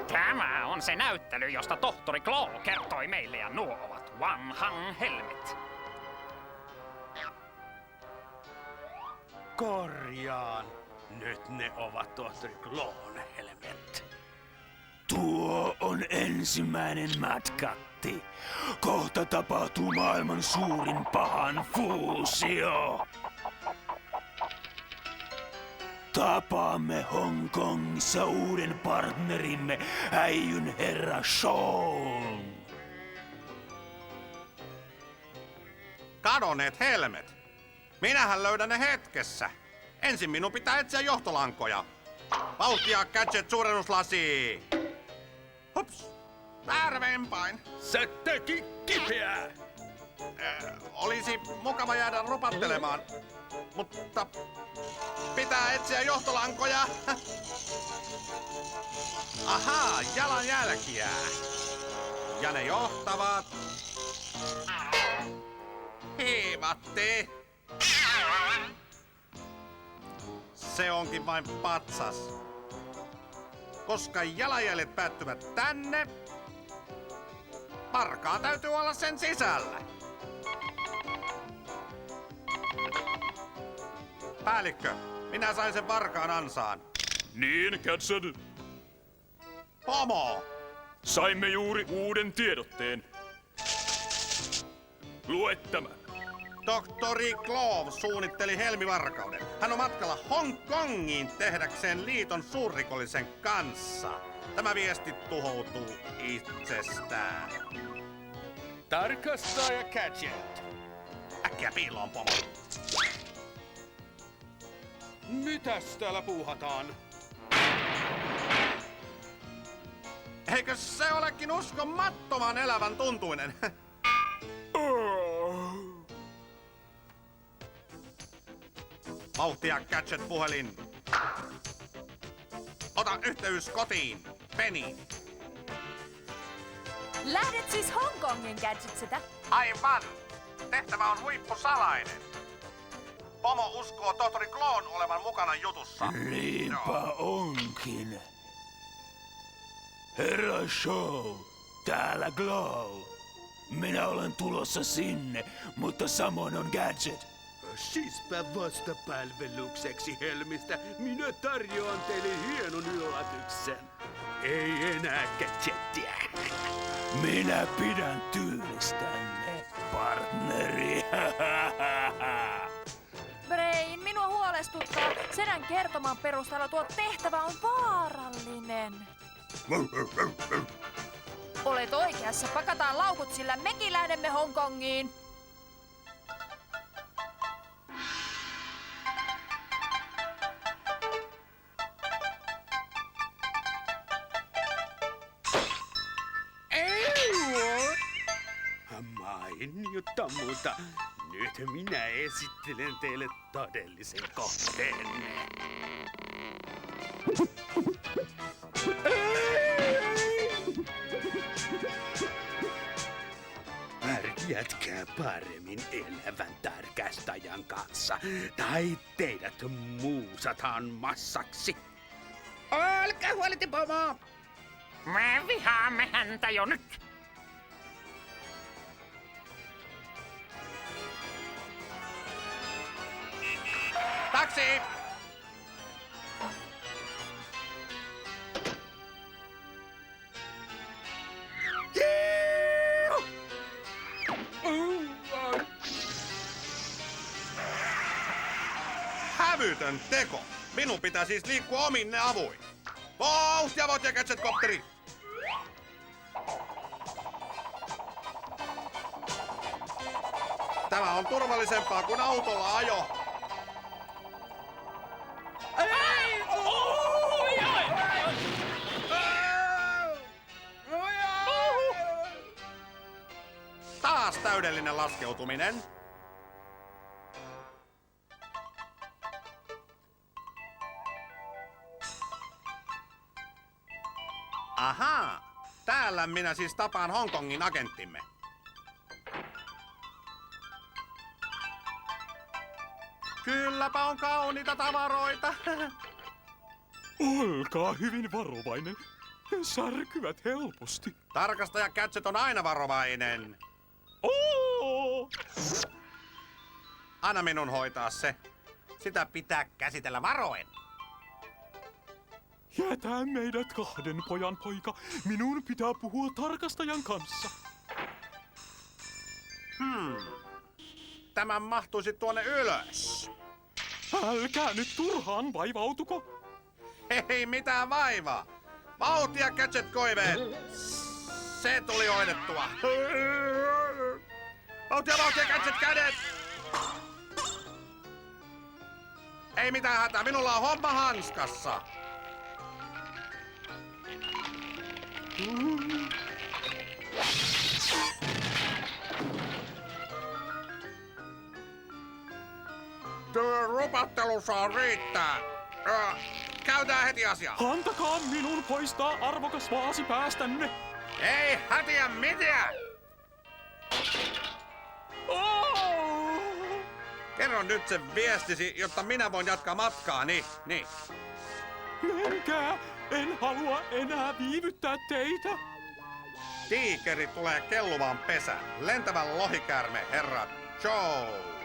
Tämä on se näyttely, josta tohtori Claw kertoi meille, ja nuo ovat vanhan helmet. Korjaan. Nyt ne ovat tohtori Clawn helmet. Tuo on ensimmäinen matkatti. Kohta tapahtuu maailman suurin pahan fuusio. Tapaamme Hongkongissa uuden partnerimme, äijyn herra Shaw. Kadonneet helmet. Minähän löydän ne hetkessä. Ensin minun pitää etsiä johtolankoja. Vauhtia, Gadget, suurennuslasi! Hups! Väärävenpain. Se teki kipeää! Olisi mukava jäädä rupattelemaan, mutta pitää etsiä johtolankoja. Ahaa, jalanjälkiä. Ja ne johtavat... Hiivatti. Se onkin vain patsas. Koska jalanjäljet päättyvät tänne, parkaa täytyy olla sen sisällä. Päällikkö, minä sain sen varkaan ansaan. Niin, Gadget. Pomo! Saimme juuri uuden tiedotteen. Lue tämän. Tohtori Claw suunnitteli helmivarkauden. Hän on matkalla Hongkongiin tehdäkseen liiton suurrikollisen kanssa. Tämä viesti tuhoutuu itsestään. Tarkastaja Gadget. Äkkiä piiloon, Pomo. Mitäs täällä puuhataan? Eikö se olekin uskomattoman elävän tuntuinen? Vauhtia, Gadget-puhelin. Ota yhteys kotiin, Penny. Lähdet siis Hongkongin, Gadget-setä? Aivan. Tehtävä on huippusalainen. Pomo uskoo tohtori Clawn olevan mukana jutussa. Niinpä onkin. Herra Shaw, täällä Glow. Minä olen tulossa sinne, mutta samoin on Gadget. Siispä vastapalvelukseksi helmistä minä tarjoan teille hienon yllätyksen. Ei enää Gadgetia. Minä pidän tyylistänne, partneri. Brain, minua huolestuttaa. Senän kertoman perusteella tuo tehtävä on vaarallinen. Olet oikeassa, pakataan laukut, sillä mekin lähdemme Hongkongiin. Mainiota, mutta nyt minä esittelen teille todellisen kohteenne. Pärjätkää paremmin elävän tarkastajan kanssa, tai teidät muusataan massaksi. Olkaa huoleti, Pomo! Me vihaamme häntä jo nyt. Taksi! Hävytön teko! Minun pitää siis liikkua ominne avuin. Vauhtia, vauhtia, Gadget-kopteri! Tämä on turvallisempaa kuin autolla ajo. Taas täydellinen laskeutuminen. Ahaa, täällä minä siis tapaan Hongkongin agenttimme. Kylläpä on kauniita tavaroita. Olkaa hyvin varovainen. Ne särkyvät helposti. Tarkastaja Gadget on aina varovainen. Oo! Anna minun hoitaa se. Sitä pitää käsitellä varoen. Jätä meidät kahden, pojan poika. Minun pitää puhua tarkastajan kanssa. Tämän mahtuisi tuonne ylös. Älkää nyt turhaan vaivautuko. Ei mitään vaivaa. Vauhtia, Gadget koiveet. Se tuli hoidettua. Vauhtia, Gadget kädet. Ei mitään hätää, minulla on homma hanskassa. Tuo rupattelu saa riittää. Käydään heti asiaan. Antakaa minun poistaa arvokas vaasi päästänne. Ei hätiä mitään. Oh! Kerro nyt sen viestisi, jotta minä voin jatkaa matkaani. Niin. Menkää! En halua enää viivyttää teitä. Tiikeri tulee kelluvaan pesään. Lentävä lohikäärme, herra Joe.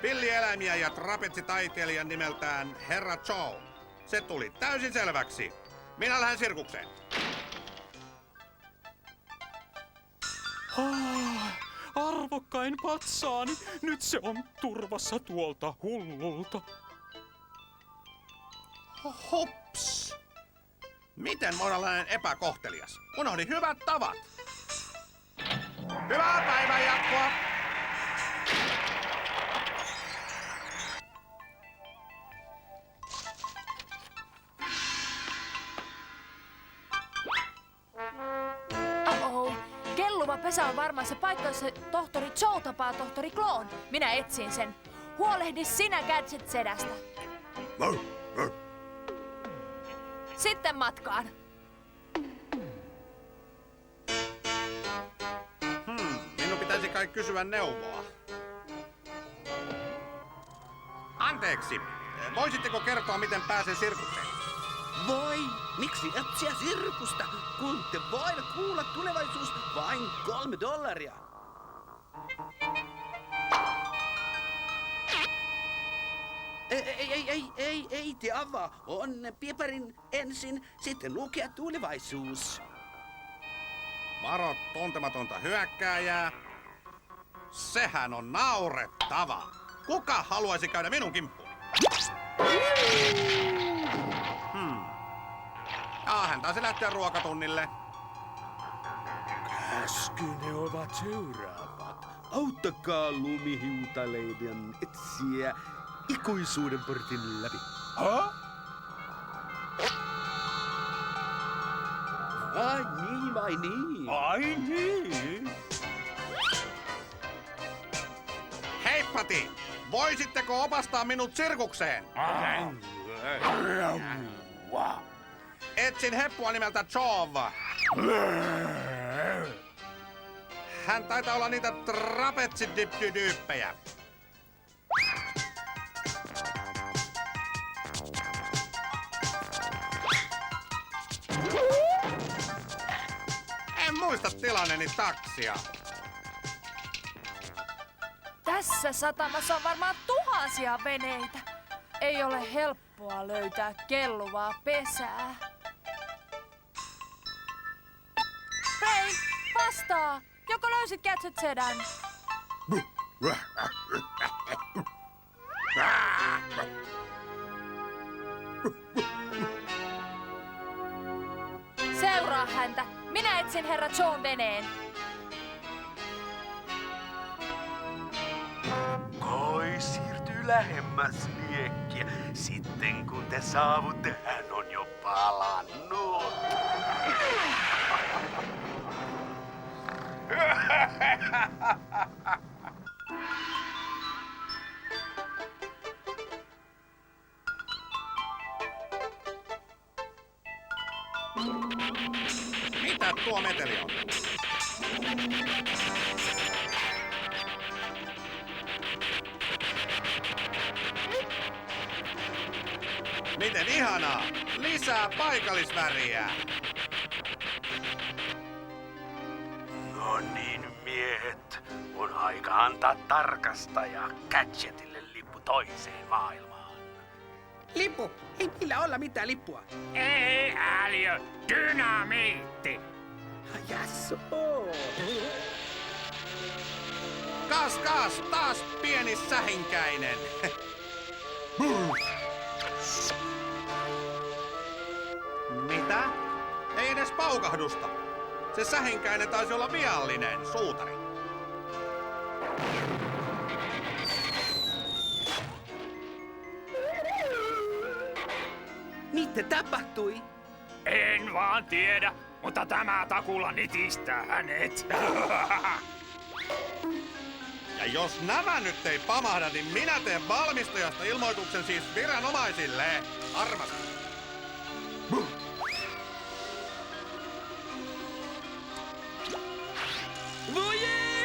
Villieläimiä ja trapetsitaiteilijan nimeltään herra Joe. Se tuli täysin selväksi. Minä lähden sirkukseen. Arvokkain patsaani, nyt se on turvassa tuolta hullulta. Hops! Miten voin olla näin epäkohtelias? Unohdin hyvät tavat. Hyvää päivän jatkoa! Oh-oh. Kelluva pesä on varmaan se paikka, jossa tohtori Joe tapaa tohtori Kloon. Minä etsin sen. Huolehdi sinä Gadget-sedästä. Sitten matkaan. Minun pitäisi kai kysyä neuvoa. Anteeksi, voisitteko kertoa, miten pääsen sirkukseen? Voi, miksi etsiä sirkusta, kun te voivat kuulla tulevaisuus vain $3? Ei te avaa. On pieparin ensin, sitten lukea tulevaisuus. Varo tuntematonta hyökkääjää. Sehän on naurettava. Kuka haluaisi käydä minun kimppuun? Hän taisi lähteä ruokatunnille. Käskyne ovat seuraavat. Auttakaa lumihiutaleiden etsiä ikuisuuden portin läpi. Vai niin. Ai niin? Hei Pati, voisitteko opastaa minut sirkukseen? Etsin heppua nimeltä Joe. Hän taitaa olla niitä trapetsidiptydyyppejä. En muista tilanneeni taksia. Tässä satamassa on varmaan tuhansia veneitä. Ei ole helppoa löytää kelluvaa pesää. Hei, vastaa! Joko löysit Gadget-sedän? Seuraa häntä. Minä etsin herra Joen veneen. Koi siirtyy lähemmäs liekkiä. Sitten kun te saavutte, hän on jo palannut. Mitä tuo meteli on? Miten ihanaa! Lisää paikallisväriä! aika antaa tarkastaja Gadgetille lippu toiseen maailmaan. Lippu? Ei niillä olla mitään lippua. Ei älio, dynamiitti. Jasso. Kas, taas pieni sähinkäinen. Mitä? Ei edes paukahdusta. Se sähinkäinen taisi olla viallinen, suutari. Mitä tapahtui? En vaan tiedä, mutta tämä takulla nitistää hänet. Ja jos nämä nyt ei pamahda, niin minä teen valmistajasta ilmoituksen siis viranomaisille. Arvasti. Voi ei!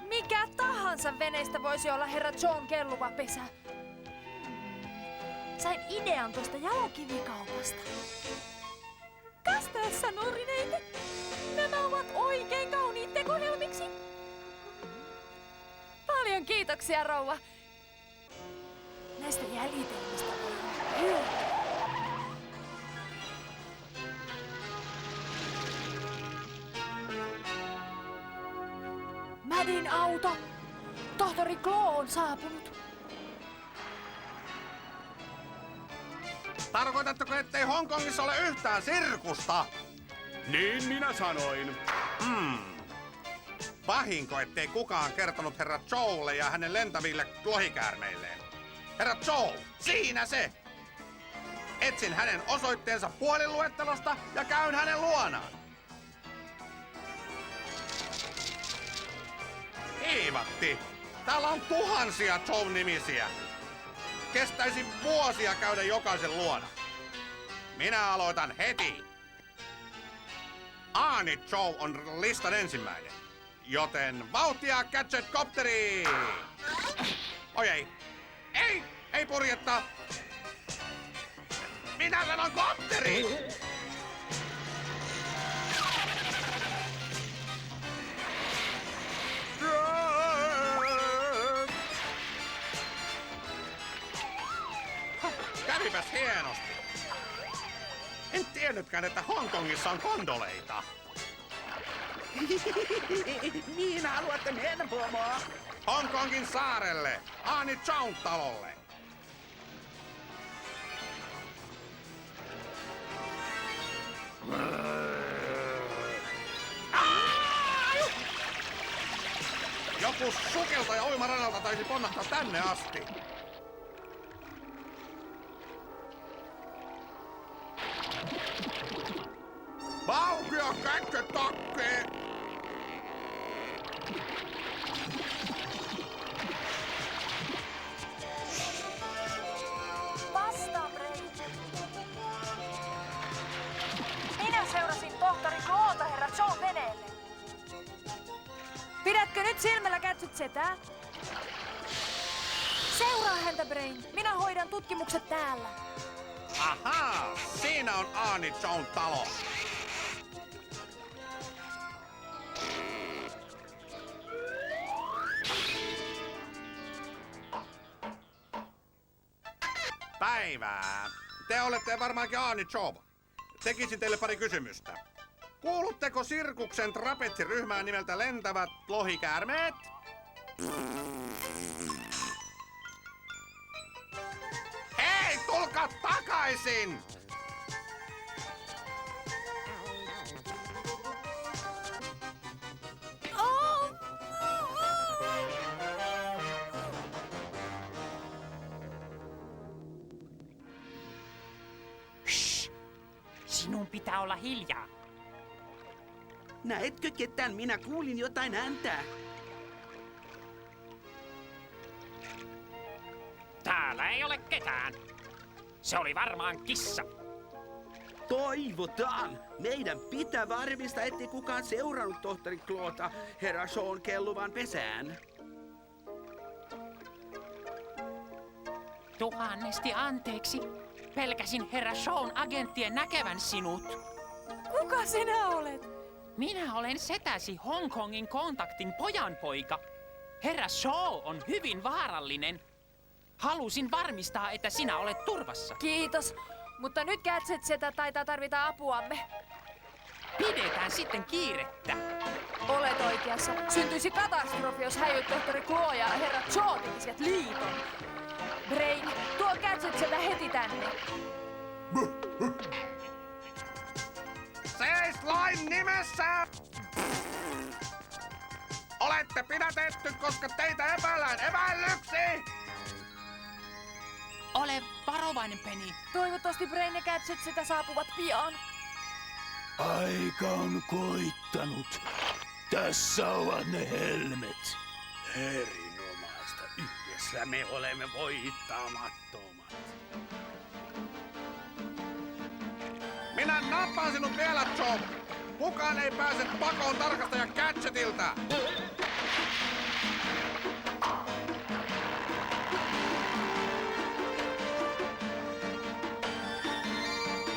Mikä tahansa veneistä voisi olla herra John kelluva pesä. Sain idean tuosta jalokivikaupasta. Kas tässä, nurineite? Nämä ovat oikein kauniit tekohelmiksi. Paljon kiitoksia, rouva. Näistä jäljitelmistä voi olla hyötyä. Madin auto. Tohtori Claw on saapunut. Tarkoitatko, ettei Hongkongissa ole yhtään sirkusta? Niin minä sanoin. Pahinko, ettei kukaan kertonut herra Zhoulle ja hänen lentäville lohikäärmeilleen. Herra Zhou, siinä se! Etsin hänen osoitteensa puhelinluettelosta ja käyn hänen luonaan. Hiivatti! Täällä on tuhansia Zhou-nimisiä. Kestäisi vuosia käydä jokaisen luona. Minä aloitan heti. Aani Zhou on listan ensimmäinen. Joten vauhtia Gadget-kopteriin! Oi ei! Ei purjetta! Minä sanon kopteri! Kävipäs hienosti. En tiennytkään, että Hongkongissa on kondoleita. Mihin haluatte mennä, pomo? Hongkongin saarelle, Aani Chown talolle. Joku sukeltaja uimaranalta taisi ponnahtaa tänne asti. Vauhtia Gadget-takke! Vastaan, Brain. Minä seurasin tohtori Clawta herra John veneelle. Pidätkö nyt silmällä Gadget-setää? Seuraa häntä, Brain. Minä hoidan tutkimukset täällä. Ahaa, siinä on Aani Chown talo. Päivää. Te olette varmaankin Aani Chow. Tekisin teille pari kysymystä. Kuulutteko sirkuksen trapetsiryhmään nimeltä lentävät lohikäärmeet? Hei, tulkaa takaisin! Sinun pitää olla hiljaa. Näetkö ketään? Minä kuulin jotain ääntä. Täällä ei ole ketään. Se oli varmaan kissa. Toivotaan! Meidän pitää varmistaa, ettei kukaan seurannut tohtori Clawta herra Shawn kelluvan pesään. Tuhannesti anteeksi. Pelkäsin herra Shawn agenttien näkevän sinut. Kuka sinä olet? Minä olen setäsi Hongkongin kontaktin pojanpoika. Herra Shaw on hyvin vaarallinen. Halusin varmistaa, että sinä olet turvassa. Kiitos, mutta nyt Gadget-setä taitaa tarvita apuamme. Pidetään sitten kiirettä. Olet oikeassa. Syntyisi katastrofi, jos häijyt tohtori Claw ja herra Shaw tekisivät liiton. Brain, tuo Gadget-setä heti tänne. Seis lain nimessä! Olette pidätetty, koska teitä epäillään epäillyksi! Ole varovainen, Penny. Toivottavasti Brain ja Gadget-setä saapuvat pian. Aika on koittanut. Tässä ovat ne helmet. Erinomaista. Yhdessä me olemme voittamattomat. Minä nappaan sinut vielä, Joe! Kukaan ei pääse pakoon tarkastaja Gadgetilta!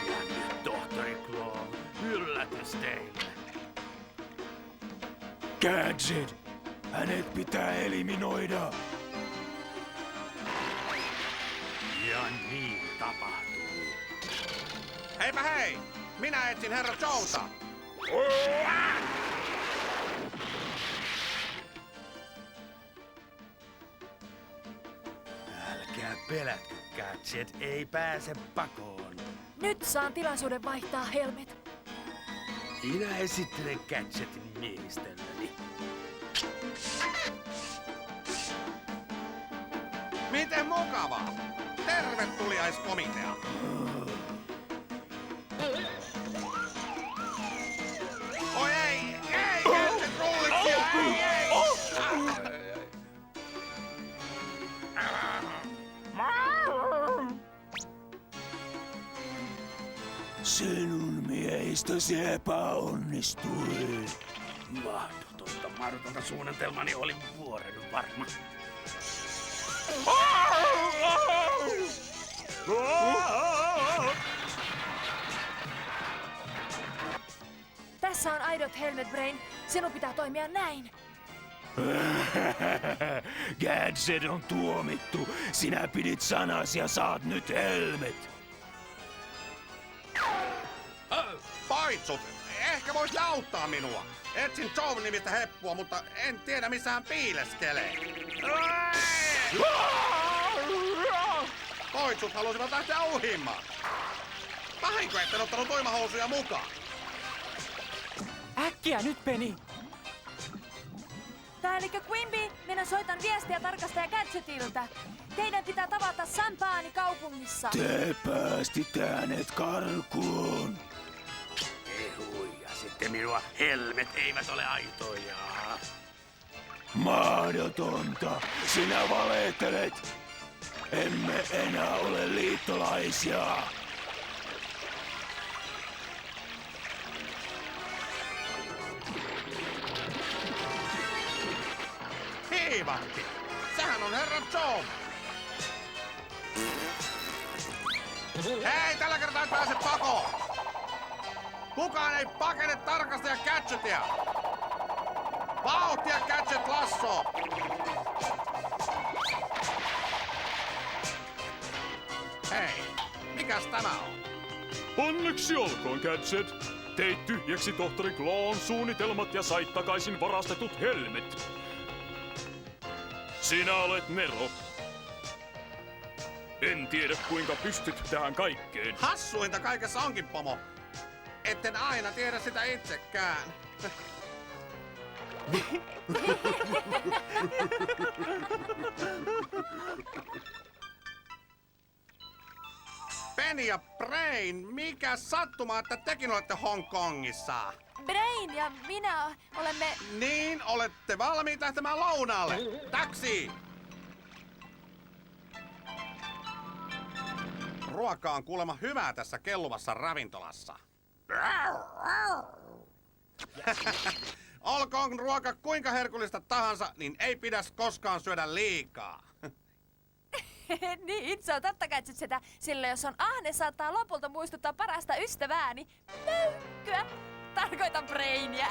Ja nyt tohtori Claw, yllätys teille. Gadget! Hänet pitää eliminoida! Ja niin tapahtuu. Heipä hei! Minä etsin herra Joeta! Älkää pelätkö, Gadget ei pääse pakoon. Nyt saan tilaisuuden vaihtaa helmet. Minä esittelen Gadgetin miehistölleni. Miten mukavaa! Tervetuliaiskomitea! Oi ei! Ei! Gadget rulliksia! Ei! Sinun miehistösi epäonnistui. Mahdotonta suunnitelmani oli vuoren varma. Tässä on aidot helmet, Brain. Sinun pitää toimia näin. Gadget on tuomittu. Sinä pidit sanas ja saat nyt helmet. Paitsut! Ehkä voisit auttaa minua. Etsin Joe-nimistä heppua, mutta en tiedä missä hän piileskelee. Paitsut halusivat lähteä uhimaan. Vahinko etten ottanut voimahousuja mukaan. Äkkiä nyt, Penny. Päällikkö Quimby, minä soitan viestiä tarkastaja Gadgetilta. Teidän pitää tavata Sanpaani kaupungissa. Te päästitte hänet karkuun. Te huijasitte minua. Helmet eivät ole aitoja. Mahdotonta. Sinä valehtelet. Emme enää ole liittolaisia. Hiivatti! Sehän on herra Joe! Hei, tällä kertaa et pääse pakoon! Kukaan ei pakene tarkastaja Gadgetia! Vauhtia, Gadget Lasso! Hei, mikäs tämä on? Onneksi olkoon, Gadget. Teit tyhjäksi tohtori Clawn suunnitelmat ja sait takaisin varastetut helmet. Sinä olet Nero. En tiedä, kuinka pystyt tähän kaikkeen. Hassuinta kaikessa onkin, pomo. Etten aina tiedä sitä itsekään. Penny ja Brain, mikä sattuma, että tekin olette Hongkongissa? Brain ja minä olemme... Niin, olette valmiit lähtemään lounaalle. Taksi! Ruoka on kuulemma hyvää tässä kelluvassa ravintolassa. Olkoon ruoka kuinka herkullista tahansa, niin ei pidä koskaan syödä liikaa. Niin, se on totta Gadget Setä, sillä jos on ahne, saattaa lopulta muistuttaa parasta ystävääni, möykkyä. Tarkoitan Brainia.